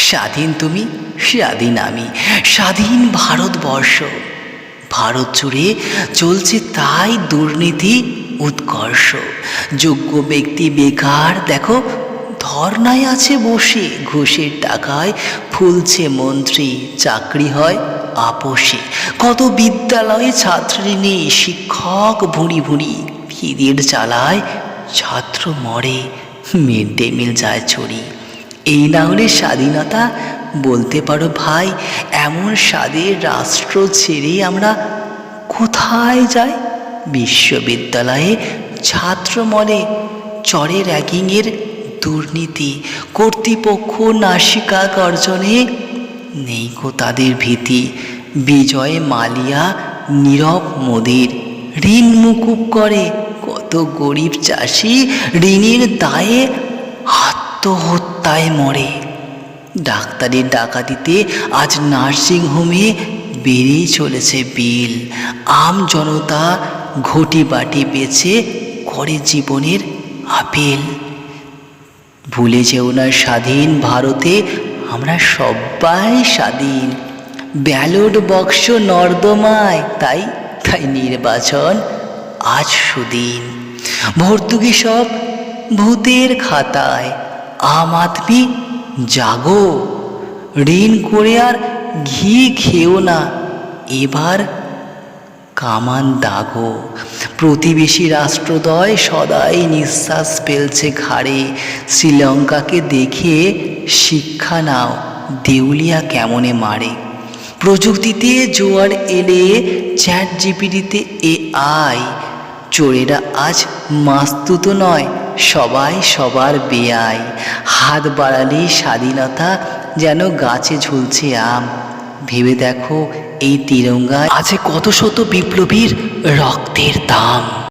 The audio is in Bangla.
স্বাধীন তুমি, স্বাধীন আমি, স্বাধীন ভারতবর্ষ। ভারত জুড়ে চলছে তাই দুর্নীতি উৎকর্ষ। যোগ্য ব্যক্তি বেকার দেখো ধর্নায় আছে বসে, ঘুষের টাকায় ফুলছে মন্ত্রী, চাকরি হয় আপোষে। কত বিদ্যালয়ে ছাত্রী নেই, শিক্ষক ভুঁড়ি ভুঁড়ি, খিদের চালায় ছাত্র মরে, মিড ডে মিল যায় ছড়ি। এই না হলে স্বাধীনতা বলতে পারো ভাই? এমন স্বাদের রাষ্ট্র ছেড়ে আমরা কোথায় যাই? বিশ্ববিদ্যালয়ে ছাত্র মলে, চরে র্যাগিংয়ের দুর্নীতি, কর্তৃপক্ষ নাসিকা গর্জনে নেই কো তাদের ভীতি। বিজয় মালিয়া নীরব মোদির, ঋণ মুকুব করে কত গরিব চাষি, ঋণের দায়ে আত্মহত্যায় মরে। ডাক্তারের ডাকাতিতে আজ নার্সিং হোমে বেড়েই চলেছে বিল। আম জনতা ঘটি বাটি বেচে করে জীবনের আপেল। ভুলে যেও না স্বাধীন ভারতে আমরা সবাই স্বাধীন। ব্যালট বাক্স নর্দমায়, তাই তাই নির্বাচন আজ সুদিন। ভর্তুকি সব ভূতের খাতায়, আম আদমি জাগো, ঋণ করে আর ঘি খেও না, এবার কামান দাগো। প্রতিবেশী রাষ্ট্রদ্বয় সদাই নিঃশ্বাস ফেলছে ঘাড়ে। শ্রীলঙ্কাকে দেখে শিক্ষা নাও, দেউলিয়া কেমনে মারে। প্রযুক্তিতে জোয়ার এলে চ্যাট জিপিটিতে AI, চোরেরা আজ মাস্তুত নয়, সবাই সবার বেআই। হাত বাড়ালে স্বাধীনতা যেন গাছে ঝুলছে আম। ভেবে দেখো এই তিরঙ্গায় আছে কত শত বিপ্লবীর রক্তের দাম।